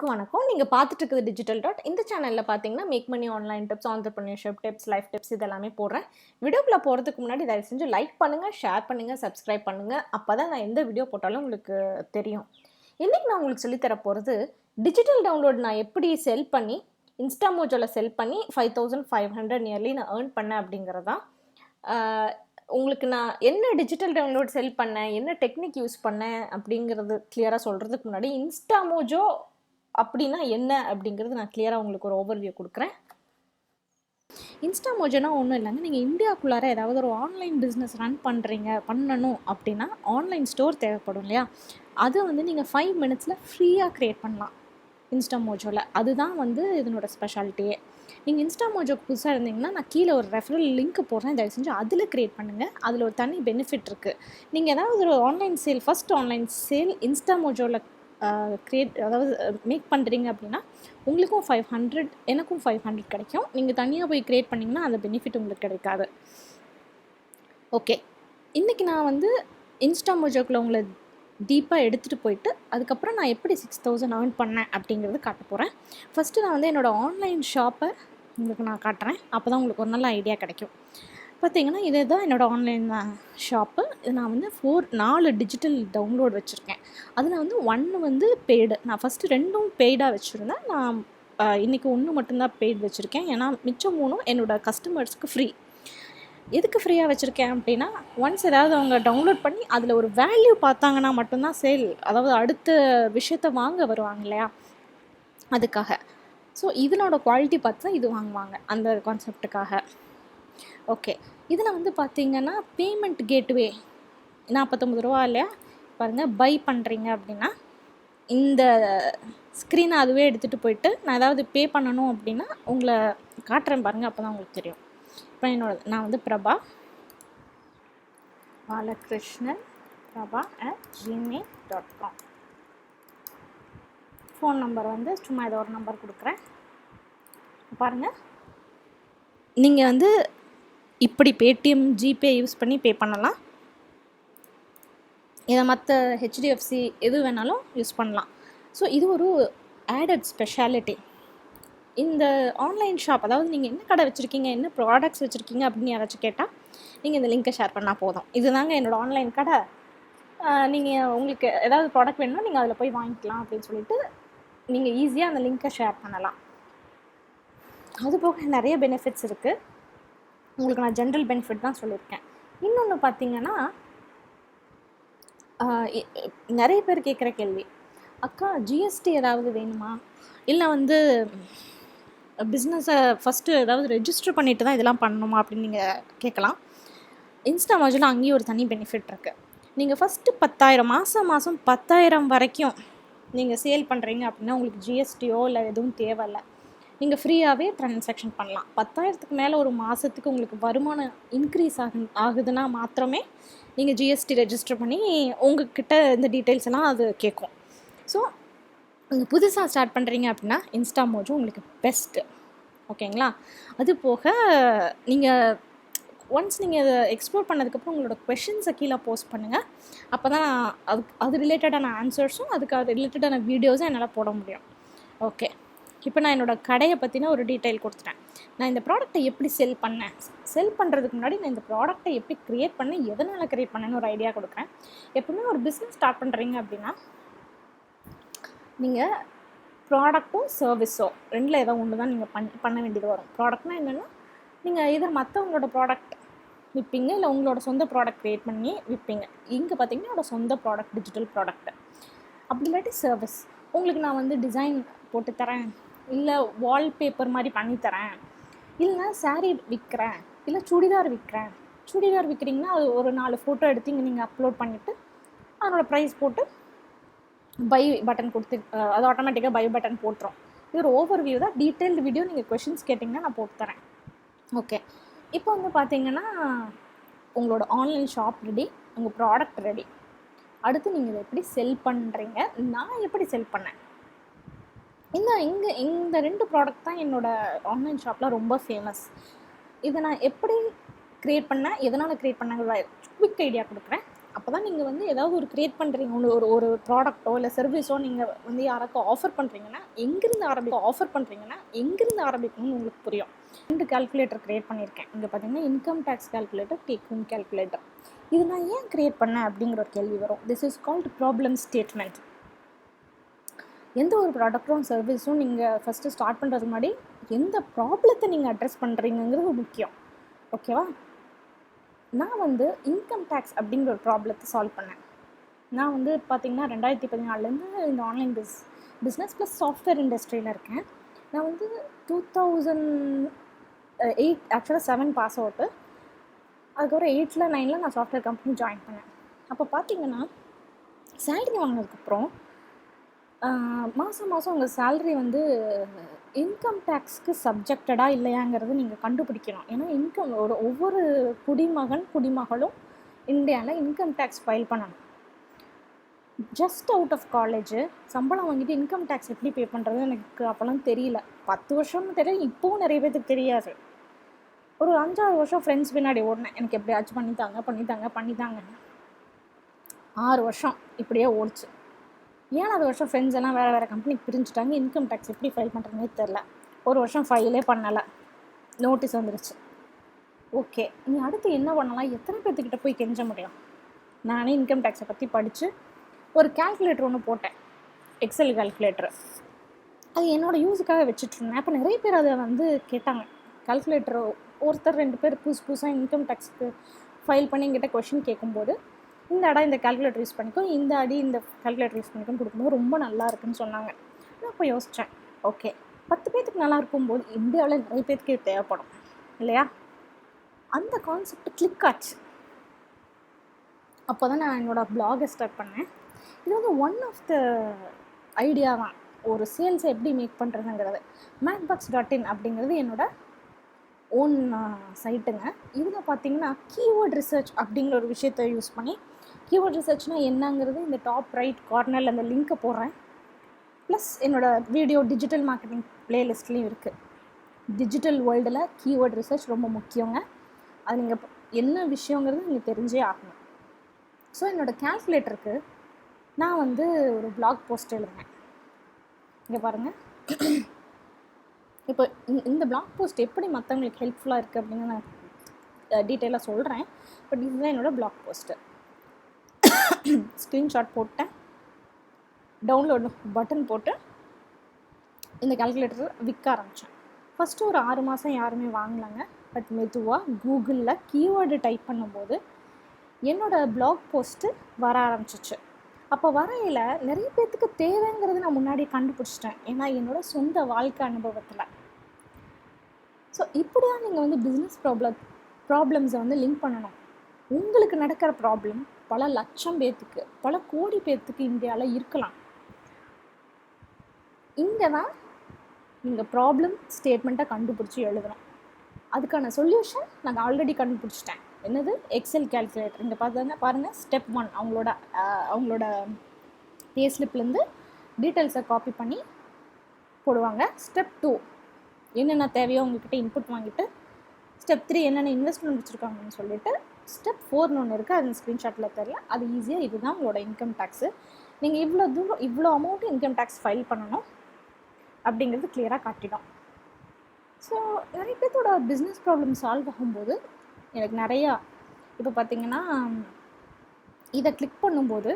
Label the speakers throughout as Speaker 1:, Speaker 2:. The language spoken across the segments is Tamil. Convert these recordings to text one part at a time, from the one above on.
Speaker 1: எல்லாருக்கும் வணக்கம். நீங்க பார்த்துட்டு இருக்கிறது டிஜிட்டல் டாட். இந்த சேனல்ல பார்த்தீங்கன்னா, make money online tips, entrepreneurship tips, life tips இது எல்லாமே போடுறேன். வீடியோக்குள்ள போறதுக்கு முன்னாடி தயவு செஞ்சு லைக் பண்ணுங்க, ஷேர் பண்ணுங்க, சப்ஸ்கிரைப் பண்ணுங்க. அப்பதான் நான் எந்த வீடியோ போட்டாலும் உங்களுக்கு தெரியும். இன்னைக்கு நான் உங்களுக்கு சொல்லி தர போறது, டிஜிட்டல் டவுன்லோட் நான் எப்படி செல் பண்ணி, இன்ஸ்டாமோஜோல செல் பண்ணி 5500 நியர்லி நான் ஏர்ன் பண்ணேன் அப்படிங்கிறது தான். ஆ, உங்களுக்கு நான் என்ன டிஜிட்டல் டவுன்லோட் செல் பண்ணேன், என்ன டெக்னிக் யூஸ் பண்ணேன் அப்படிங்கிறது கிளியரா சொல்றதுக்கு முன்னாடி, இன்ஸ்டாமோஜோ அப்படின்னா என்ன அப்படிங்கிறது நான் கிளியராக உங்களுக்கு ஒரு ஓவர்வியூ கொடுக்குறேன். இன்ஸ்டாமோஜோனா ஒன்றும் இல்லைங்க. நீங்கள் இந்தியாவுக்குள்ளார ஏதாவது ஒரு ஆன்லைன் பிஸ்னஸ் பண்ணணும் அப்படின்னா ஆன்லைன் ஸ்டோர் தேவைப்படும் இல்லையா? அதை வந்து நீங்கள் 5 மினிட்ஸில் ஃப்ரீயாக க்ரியேட் பண்ணலாம் இன்ஸ்டாமோஜோவில். அதுதான் வந்து இதனோட ஸ்பெஷாலிட்டியே. நீங்கள் இன்ஸ்டாமோஜோக்கு புதுசாக இருந்தீங்கன்னா நான் கீழே ஒரு ரெஃபரல் லிங்க் போடுறேன், தயவு செஞ்சு அதில் க்ரியேட் பண்ணுங்கள். அதில் ஒரு தனி பெனிஃபிட் இருக்குது. நீங்கள் ஏதாவது ஒரு online sale, first online sale இன்ஸ்டாமோஜோவில் அதாவது மேக் பண்ணுறீங்க அப்படின்னா உங்களுக்கும் 500, எனக்கும் 500 கிடைக்கும். நீங்கள் தனியாக போய் க்ரியேட் பண்ணிங்கன்னா அந்த பெனிஃபிட் உங்களுக்கு கிடைக்காது. ஓகே, இன்றைக்கி நான் வந்து இன்ஸ்டாமோஜோக்குள்ளே உங்களை டீப்பாக எடுத்துகிட்டு போயிட்டு அதுக்கப்புறம் நான் எப்படி 6000 ஏர்ன் பண்ணேன் அப்படிங்கிறது காட்ட போகிறேன். ஃபஸ்ட்டு நான் வந்து என்னோடய ஆன்லைன் ஷாப்பை உங்களுக்கு நான் காட்டுறேன். அப்போ தான் உங்களுக்கு ஒரு நல்ல ஐடியா கிடைக்கும். பார்த்தீங்கன்னா இது தான் என்னோடய ஆன்லைன் ஷாப்பு. இது நான் வந்து 4 டிஜிட்டல் டவுன்லோட் வச்சுருக்கேன். அதில் வந்து 1 வந்து பெய்டு. நான் ஃபஸ்ட்டு 2ம் பெய்டாக வச்சுருந்தேன். நான் இன்றைக்கி 1 மட்டும்தான் பெய்டு வச்சுருக்கேன். ஏன்னா மிச்சம் 3ம் என்னோடய கஸ்டமர்ஸ்க்கு ஃப்ரீ. எதுக்கு ஃப்ரீயாக வச்சுருக்கேன் அப்படின்னா, ஒன்ஸ் ஏதாவது அவங்க டவுன்லோட் பண்ணி அதில் ஒரு வேல்யூ பார்த்தாங்கன்னா மட்டும்தான் சேல், அதாவது அடுத்த விஷயத்த வாங்க வருவாங்க இல்லையா, அதுக்காக. ஸோ இதனோட குவாலிட்டி பார்த்து தான் இது வாங்குவாங்க, அந்த கான்செப்டுக்காக. ஓகே, இதில் வந்து பார்த்தீங்கன்னா பேமெண்ட் கேட்வே 49 ரூபா இல்லையா? பாருங்கள், பை பண்ணுறீங்க அப்படின்னா இந்த ஸ்க்ரீனை அதுவே எடுத்துகிட்டு போயிட்டு நான் ஏதாவது பே பண்ணணும் அப்படின்னா உங்களை காட்டுறேன் பாருங்கள், அப்போ தான் உங்களுக்கு தெரியும். இப்போ நான் வந்து Prabha Balakrishnan prabha@gmail.com. Phone number வந்து சும்மா ஏதோ ஒரு நம்பர் கொடுக்குறேன். பாருங்கள், நீங்கள் வந்து இப்படி பேடிஎம், ஜிபே யூஸ் பண்ணி பே பண்ணலாம். இதை மற்ற ஹெச்டிஎஃப்சி எது வேணாலும் யூஸ் பண்ணலாம். ஸோ இது ஒரு ஆடட் ஸ்பெஷாலிட்டி. இந்த ஆன்லைன் ஷாப், அதாவது நீங்கள் என்ன கடை வச்சுருக்கீங்க, என்ன ப்ராடக்ட்ஸ் வச்சுருக்கீங்க அப்படின்னு யாராச்சும் கேட்டால் நீங்கள் இந்த லிங்க்கை ஷேர் பண்ணால் போதும். இதுதாங்க என்னோடய ஆன்லைன் கடை, நீங்கள் உங்களுக்கு ஏதாவது ப்ராடக்ட் வேணும்னா நீங்கள் அதில் போய் வாங்கிக்கலாம் அப்படின்னு சொல்லிட்டு நீங்கள் ஈஸியாக அந்த லிங்க்கை ஷேர் பண்ணலாம். அதுபோக நிறைய பெனிஃபிட்ஸ் இருக்குது. உங்களுக்கு நான் ஜென்ரல் பெனிஃபிட் தான் சொல்லியிருக்கேன். இன்னொன்று பார்த்தீங்கன்னா, நிறைய பேர் கேட்குற கேள்வி, அக்கா ஜிஎஸ்டி ஏதாவது வேணுமா, இல்லை வந்து பிஸ்னஸை ஃபஸ்ட்டு ஏதாவது ரெஜிஸ்டர் பண்ணிவிட்டு தான் இதெல்லாம் பண்ணணுமா அப்படின்னு நீங்கள் கேட்கலாம். இன்ஸ்டாமோஜோவில் அங்கேயும் ஒரு தனி பெனிஃபிட் இருக்குது. நீங்கள் ஃபஸ்ட்டு 10,000 மாதம் 10,000 வரைக்கும் நீங்கள் சேல் பண்ணுறீங்க அப்படின்னா உங்களுக்கு ஜிஎஸ்டியோ இல்லை எதுவும் தேவையில்லை. நீங்கள் ஃப்ரீயாகவே ட்ரான்சாக்ஷன் பண்ணலாம். 10,000க்கு மேலே ஒரு மாதத்துக்கு உங்களுக்கு வருமானம் இன்க்ரீஸ் ஆகுதுன்னா மாத்திரமே நீங்கள் ஜிஎஸ்டி ரெஜிஸ்டர் பண்ணி உங்கள்கிட்ட இந்த டீட்டெயில்ஸ் எல்லாம் அது கேட்கும். ஸோ நீங்கள் புதுசாக ஸ்டார்ட் பண்ணுறீங்க அப்படின்னா இன்ஸ்டாமோஜோ உங்களுக்கு பெஸ்ட்டு. ஓகேங்களா? அது போக நீங்கள் ஒன்ஸ் நீங்கள் அதை எக்ஸ்ப்ளோர் பண்ணதுக்கப்புறம் உங்களோட கொஷின்ஸை கீழே போஸ்ட் பண்ணுங்கள். அப்போ தான் அது ரிலேட்டடான ஆன்சர்ஸும் அதுக்கு ரிலேட்டடான வீடியோஸும் என்னால் போட முடியும். ஓகே, இப்போ நான் என்னோடய கடையை பற்றின ஒரு டீட்டெயில் கொடுத்துட்டேன். நான் இந்த ப்ராடக்ட்டை எப்படி செல் பண்ணேன், செல் பண்ணுறதுக்கு முன்னாடி நான் இந்த ப்ராடக்ட்டை எப்படி க்ரியேட் பண்ணேன், எதனால் க்ரியேட் பண்ணேன்னு ஒரு ஐடியா கொடுக்குறேன். எப்பவுமே ஒரு பிஸ்னஸ் ஸ்டார்ட் பண்ணுறீங்க அப்படின்னா நீங்கள் ப்ராடக்ட்டும் சர்வீஸோ 2ல் ஏதோ ஒன்று தான் நீங்கள் பண்ண வேண்டியது வரும். ப்ராடக்ட்னா என்னென்னா, நீங்கள் எதிர் மற்றவங்களோட ப்ராடக்ட் விற்பீங்க, இல்லை உங்களோட சொந்த ப்ராடக்ட் க்ரியேட் பண்ணி விற்பீங்க. இங்கே பார்த்தீங்கன்னா என்னோடய சொந்த ப்ராடக்ட், டிஜிட்டல் ப்ராடக்ட்டு. அப்படி இல்லாட்டி சர்வீஸ், உங்களுக்கு நான் வந்து டிசைன் போட்டு தரேன், இல்லை வால்பேப்பர் மாதிரி பண்ணித்தரேன், இல்லைனா சாரீ விற்கிறேன், இல்லை சுடிதார் விற்கிறேன். சுடிதார் விற்கிறீங்கன்னா அது ஒரு 4 ஃபோட்டோ எடுத்து இங்கே நீங்கள் அப்லோட் பண்ணிவிட்டு அதனோட ப்ரைஸ் போட்டு பை பட்டன் கொடுத்து அது ஆட்டோமேட்டிக்காக பை பட்டன் போட்டுரும். இது ஒரு ஓவர்வியூ தான். டீட்டெயில்டு வீடியோ நீங்கள் கொஷின்ஸ் கேட்டிங்கன்னா நான் போட்டு தரேன். ஓகே, இப்போ வந்து பார்த்தீங்கன்னா உங்களோட ஆன்லைன் ஷாப் ரெடி, உங்கள் ப்ராடக்ட் ரெடி. அடுத்து நீங்கள் இதை எப்படி செல் பண்ணுறீங்க, நான் எப்படி செல் பண்ணேன். இந்த 2 ப்ராடக்ட் தான் என்னோடய ஆன்லைன் ஷாப்பில் ரொம்ப ஃபேமஸ். இதை நான் எப்படி க்ரியேட் பண்ணேன், எதனால் க்ரியேட் பண்ணேங்கிற குவிக் ஐடியா கொடுக்குறேன். அப்போ தான் நீங்கள் வந்து ஏதாவது ஒரு க்ரியேட் பண்ணுறீங்க, ஒன்று ஒரு ஒரு ப்ராடக்ட்டோ இல்லை சர்வீஸோ நீங்கள் வந்து யாராக்கும் ஆஃபர் பண்ணுறீங்கன்னா எங்கேருந்து ஆரம்பிக்கணும்னு உங்களுக்கு புரியும். 2 கால்குலேட்டர் க்ரியேட் பண்ணியிருக்கேன். இங்கே பார்த்தீங்கன்னா income tax calculator, take home calculator. இது நான் ஏன் க்ரியேட் பண்ணேன் அப்படிங்கிற ஒரு கேள்வி வரும். This is called problem statement. எந்த ஒரு ப்ராடக்ட்டும் சர்வீஸும் நீங்கள் ஃபஸ்ட்டு ஸ்டார்ட் பண்ணுறதுக்கு முன்னாடி எந்த ப்ராப்ளத்தை நீங்கள் அட்ரஸ் பண்ணுறீங்கிறது முக்கியம். ஓகேவா? நான் வந்து இன்கம் டேக்ஸ் அப்படிங்கிற ஒரு ப்ராப்ளத்தை சால்வ் பண்ணேன். நான் வந்து பார்த்திங்கன்னா 2014 இந்த ஆன்லைன் பிஸ்னஸ் ப்ளஸ் சாஃப்ட்வேர் இண்டஸ்ட்ரியில் இருக்கேன். நான் வந்து 2008 ஆக்சுவலாக 7 பாஸ் அவுட்டு. அதுக்கப்புறம் 8ல் 9ல் நான் சாஃப்ட்வேர் கம்பெனி ஜாயின் பண்ணேன். அப்போ பார்த்திங்கன்னா சேலரி வாங்கினதுக்கப்புறம் மாதம் உங்கள் சேலரி வந்து இன்கம் டேக்ஸ்க்கு சப்ஜெக்டடாக இல்லையாங்கிறது நீங்கள் கண்டுபிடிக்கணும். ஏன்னா ஒவ்வொரு குடிமகளும் இந்தியாவில் இன்கம் டேக்ஸ் ஃபைல் பண்ணணும். ஜஸ்ட் அவுட் ஆஃப் காலேஜ் சம்பளம் வாங்கிட்டு இன்கம் டேக்ஸ் எப்படி பே பண்ணுறது எனக்கு அப்போலாம் தெரியல. 10 வருஷம்னு தெரியல, இப்போவும் நிறைய பேருக்கு தெரியாது. ஒரு 5-6 வருஷம் ஃப்ரெண்ட்ஸ் பின்னாடி ஓடினேன், எனக்கு எப்படியாச்சும் பண்ணித்தாங்க. 6 வருஷம் இப்படியே ஓடிச்சு. 7வது வருஷம் ஃப்ரெண்ட்ஸ் எல்லாம் வேறு கம்பெனிக்கு பிரிஞ்சுட்டாங்க. இன்கம் டேக்ஸ் எப்படி ஃபைல் பண்ணுறதுனே தெரில. ஒரு வருஷம் ஃபைலே பண்ணலை, நோட்டீஸ் வந்துருச்சு. ஓகே, நீ அடுத்து என்ன பண்ணலாம், எத்தனை பேர்த்துக்கிட்ட போய் கெஞ்ச முடியும்? நானே இன்கம் டேக்ஸை பற்றி படித்து ஒரு கால்குலேட்டர் ஒன்று போட்டேன், எக்ஸல் கால்குலேட்டர். அது என்னோடய யூஸுக்காக வச்சுட்ருந்தேன். அப்போ நிறைய பேர் அதை வந்து கேட்டாங்க. கால்குலேட்டர் ஒருத்தர் 2 பேர் புதுசாக இன்கம் டேக்ஸ்க்கு ஃபைல் பண்ணி என்கிட்ட கொஷின் கேட்கும்போது, இந்த கால்குலேட்டர் யூஸ் பண்ணிக்கோ, இந்த கால்குலேட்டர் யூஸ் பண்ணிக்கோன்னு கொடுக்கும்போது ரொம்ப நல்லா இருக்குன்னு சொன்னாங்க. நான் அப்போ யோசித்தேன், ஓகே 10 பேர்த்துக்கு நல்லா இருக்கும்போது இந்தியாவில் நிறைய பேருக்கு இது தேவைப்படும் இல்லையா? அந்த கான்செப்ட் கிளிக் ஆச்சு. அப்போ தான் நான் என்னோடய ப்ளாகை ஸ்டார்ட் பண்ணேன். இது வந்து ஒன் ஆஃப் த ஐடியா தான், ஒரு சேல்ஸை எப்படி மேக் பண்ணுறதுங்கிறது. macbox.in அப்படிங்கிறது என்னோடய ஓன் சைட்டுங்க. இதில் பார்த்தீங்கன்னா கீவேர்ட் ரிசர்ச் அப்படிங்கிற ஒரு விஷயத்தை யூஸ் பண்ணி, கீவேர்ட் ரிசர்ச்னால் என்னங்கிறது இந்த டாப் ரைட் கார்னரில் அந்த லிங்க்கை போடுறேன். ப்ளஸ் என்னோடய வீடியோ டிஜிட்டல் மார்க்கெட்டிங் ப்ளேலிஸ்ட்லேயும் இருக்குது. டிஜிட்டல் வேர்ல்டில் கீவேர்ட் ரிசர்ச் ரொம்ப முக்கியங்க. அது நீங்கள் என்ன விஷயங்கிறது நீங்கள் தெரிஞ்சே ஆகணும். ஸோ என்னோடய கால்குலேட்டருக்கு நான் வந்து ஒரு பிளாக் போஸ்ட் எழுதினேன். இங்கே பாருங்கள், இப்போ இந்த பிளாக் போஸ்ட் எப்படி மற்றவங்களுக்கு ஹெல்ப்ஃபுல்லாக இருக்குது அப்படின்னு நான் டீட்டெயிலாக சொல்கிறேன். பட் இதுதான் என்னோடய பிளாக் போஸ்ட்டு. ஸ்க்ரீன்ஷாட் போட்டேன், டவுன்லோட் பட்டன் போட்டு இந்த கால்குலேட்டர் விற்க ஆரம்பித்தேன். ஃபஸ்ட்டு ஒரு 6 மாதம் யாருமே வாங்கலாங்க. பட் மெதுவாக கூகுளில் கீவேர்டு டைப் பண்ணும்போது என்னோடய பிளாக் போஸ்ட்டு வர ஆரம்பிச்சிச்சு. அப்போ வரையில் நிறைய பேர்த்துக்கு தேவைங்கிறது நான் முன்னாடி கண்டுபிடிச்சிட்டேன், ஏன்னா என்னோடய சொந்த வாழ்க்கை அனுபவத்தில். ஸோ இப்படி தான் நீங்கள் வந்து பிஸ்னஸ் ப்ராப்ளம்ஸை வந்து லிங்க் பண்ணணும். உங்களுக்கு நடக்கிற ப்ராப்ளம் பல லட்சம் பேர்த்துக்கு, பல கோடி பேர்த்துக்கு இந்தியாவில் இருக்கலாம். இங்கே தான் நீங்கள் ப்ராப்ளம் ஸ்டேட்மெண்ட்டை கண்டுபிடிச்சி எழுதணும். அதுக்கான சொல்யூஷன் நாங்கள் ஆல்ரெடி கண்டுபிடிச்சிட்டேன். என்னது? Excel calculator. இங்கே பாருங்கள், ஸ்டெப் 1 அவங்களோட பே ஸ்லிப்லேருந்து டீட்டெயில்ஸை காப்பி பண்ணி போடுவாங்க. ஸ்டெப் 2 என்னென்ன தேவையோ உங்கள்கிட்ட இன்புட் வாங்கிட்டு, ஸ்டெப் 3 என்னென்ன இன்வெஸ்ட்மெண்ட் வச்சுருக்காங்கன்னு சொல்லிவிட்டு, ஸ்டெப் 4 ஒன்று இருக்குது, அது ஸ்க்ரீன்ஷாட்டில் தெரியல. அது ஈஸியாக இதுதான் உங்களோட இன்கம் டேக்ஸு. நீங்கள் இவ்வளோ அமௌண்ட்டு இன்கம் டேக்ஸ் ஃபைல் பண்ணணும் அப்படிங்கிறது கிளியராக காட்டிடும். ஸோ நிறைய பேர்த்தோட பிஸ்னஸ் ப்ராப்ளம் சால்வ் ஆகும்போது எனக்கு நிறையா, இப்போ பார்த்திங்கன்னா இதை கிளிக் பண்ணும்போது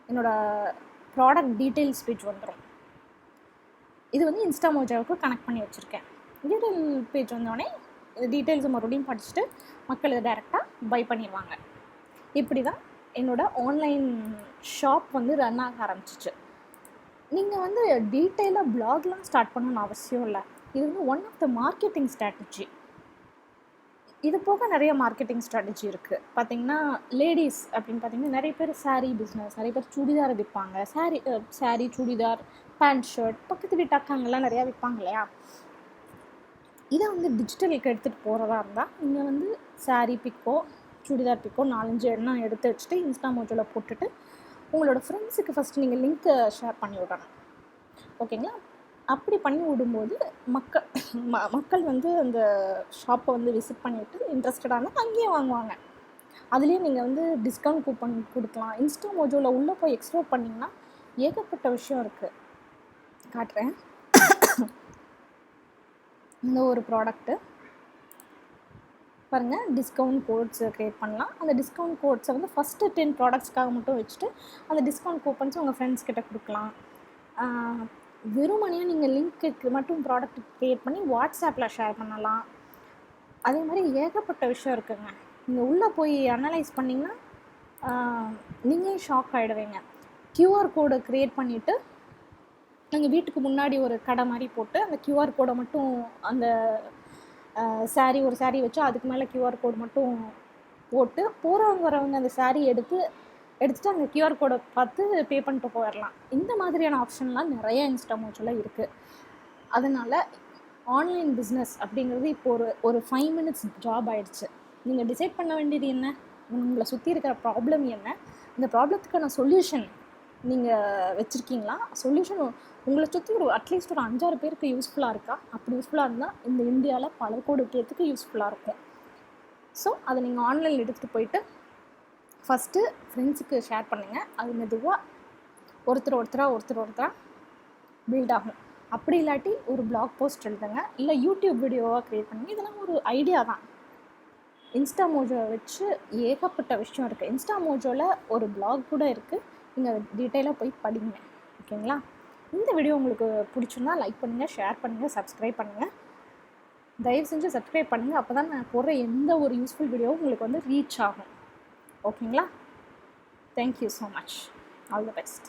Speaker 1: என்னோடய ப்ராடக்ட் டீட்டெயில்ஸ் பேஜ் வந்துடும். இது வந்து இன்ஸ்டாமோஜாவுக்கு கனெக்ட் பண்ணி வச்சுருக்கேன். டீட்டெயில் பேஜ் வந்தோடனே இந்த டீட்டெயில்ஸை மறுபடியும் படிச்சுட்டு மக்கள் இதை டைரெக்டாக பை பண்ணிடுவாங்க. இப்படி தான் என்னோடய ஆன்லைன் ஷாப் வந்து ரன் ஆக ஆரம்பிச்சிச்சு. நீங்கள் வந்து டீட்டெயிலாக ப்ளாக்லாம் ஸ்டார்ட் பண்ணணும்னு அவசியம் இல்லை. இது வந்து one of the marketing strategy. இது போக நிறைய மார்க்கெட்டிங் ஸ்ட்ராட்டஜி இருக்குது. பார்த்திங்கன்னா லேடிஸ் அப்படின்னு பார்த்திங்கன்னா நிறைய பேர் சாரீ பிஸ்னஸ், நிறைய பேர் சுடிதார் விற்பாங்க. சாரீ சுடிதார், பேண்ட் ஷர்ட், பக்கத்து வீட்டு அக்காங்கெல்லாம் நிறையா விற்பாங்க இல்லையா? இதை வந்து டிஜிட்டலுக்கு எடுத்துகிட்டு போகிறதா இருந்தால் நீங்கள் வந்து சாரீ பிக்கோ சுடிதார் பிக்கோ 4-5 எண்ணம் எடுத்து வச்சுட்டு இன்ஸ்டாமோஜோவில் போட்டுட்டு உங்களோட ஃப்ரெண்ட்ஸுக்கு ஃபஸ்ட்டு நீங்கள் லிங்க்கை ஷேர் பண்ணி விடணும். ஓகேங்களா? அப்படி பண்ணி விடும்போது மக்கள் வந்து அந்த ஷாப்பை வந்து விசிட் பண்ணிவிட்டு இன்ட்ரெஸ்டடான அங்கேயே வாங்குவாங்க. அதுலேயே நீங்கள் வந்து டிஸ்கவுண்ட் கூப்பன் கொடுக்கலாம். இன்ஸ்டா மோஜோவில் உள்ளே போய் எக்ஸ்ப்ளோர் பண்ணிங்கன்னா ஏகப்பட்ட விஷயம் இருக்குது. காட்டுறேன். இந்த ஒரு ப்ராடக்ட்டு பாருங்கள், டிஸ்கவுண்ட் கோட்ஸ் க்ரியேட் பண்ணலாம். அந்த டிஸ்கவுண்ட் கோட்ஸை வந்து ஃபஸ்ட்டு 10 ப்ராடக்ட்ஸ்க்காக மட்டும் வச்சுட்டு அந்த டிஸ்கவுண்ட் கூப்பன்ஸை உங்கள் ஃப்ரெண்ட்ஸ் கிட்ட கொடுக்கலாம். வெறுமனையாக நீங்கள் லிங்க்குக்கு மட்டும் ப்ராடக்ட் க்ரியேட் பண்ணி வாட்ஸ்அப்பில் ஷேர் பண்ணலாம். அதே மாதிரி ஏகப்பட்ட விஷயம் இருக்குதுங்க. நீங்கள் உள்ளே போய் அனலைஸ் பண்ணிங்கன்னா நீங்கள் ஷாக் ஆகிடுவீங்க. கியூஆர் கோடு க்ரியேட் பண்ணிவிட்டு எங்கள் வீட்டுக்கு முன்னாடி ஒரு கடை மாதிரி போட்டு அந்த கியூஆர் கோடை மட்டும் அந்த ஒரு சாரீ வச்சு அதுக்கு மேலே கியூஆர் கோடு மட்டும் போட்டு போகிறவங்க வரவங்க அந்த சாரீ எடுத்துகிட்டு அந்த கியூஆர் கோடை பார்த்து பே பண்ணிட்டு போயிடலாம். இந்த மாதிரியான ஆப்ஷன்லாம் நிறைய இன்ஸ்டா மோஜோவில் இருக்குது. அதனால் ஆன்லைன் பிஸ்னஸ் அப்படிங்கிறது இப்போ ஒரு 5 minutes ஜாப் ஆகிடுச்சு. நீங்கள் டிசைட் பண்ண வேண்டியது என்ன, உங்களை சுற்றி இருக்கிற ப்ராப்ளம் என்ன, இந்த ப்ராப்ளத்துக்கான சொல்யூஷன் நீங்கள் வச்சுருக்கீங்களா, சொல்யூஷன் உங்களை சுற்றி அட்லீஸ்ட் ஒரு 5-6 பேருக்கு யூஸ்ஃபுல்லாக இருக்கா? அப்படி யூஸ்ஃபுல்லாக இருந்தால் இந்த இந்தியாவில் பல கோடி பேருக்கு யூஸ்ஃபுல்லாக இருக்கும். ஸோ அதை நீங்கள் ஆன்லைனில் எடுத்துகிட்டு போயிட்டு ஃபஸ்ட்டு ஃப்ரெண்ட்ஸுக்கு ஷேர் பண்ணுங்கள். அது மெதுவாக ஒருத்தராக பில்ட் ஆகும். அப்படி இல்லாட்டி ஒரு பிளாக் போஸ்ட் எழுதுங்க, இல்லை யூடியூப் வீடியோவாக க்ரியேட் பண்ணுங்கள். இதெல்லாம் ஒரு ஐடியா தான். இன்ஸ்டா மோஜோவை வச்சு ஏகப்பட்ட விஷயம் இருக்குது. இன்ஸ்டா மோஜோவில் ஒரு பிளாக் கூட இருக்குது. நீங்கள் டீட்டெயிலாக போய் படிங்க. ஓகேங்களா? இந்த வீடியோ உங்களுக்கு பிடிச்சிருந்தா லைக் பண்ணுங்கள், ஷேர் பண்ணுங்கள், சப்ஸ்கிரைப் பண்ணுங்கள். தயவு செஞ்சு சப்ஸ்கிரைப் பண்ணுங்கள். அப்போ தான் நான் போடுற எந்த ஒரு யூஸ்ஃபுல் வீடியோவும் உங்களுக்கு வந்து ரீச் ஆகும். ஓகேங்களா? Thank you so much. All the best.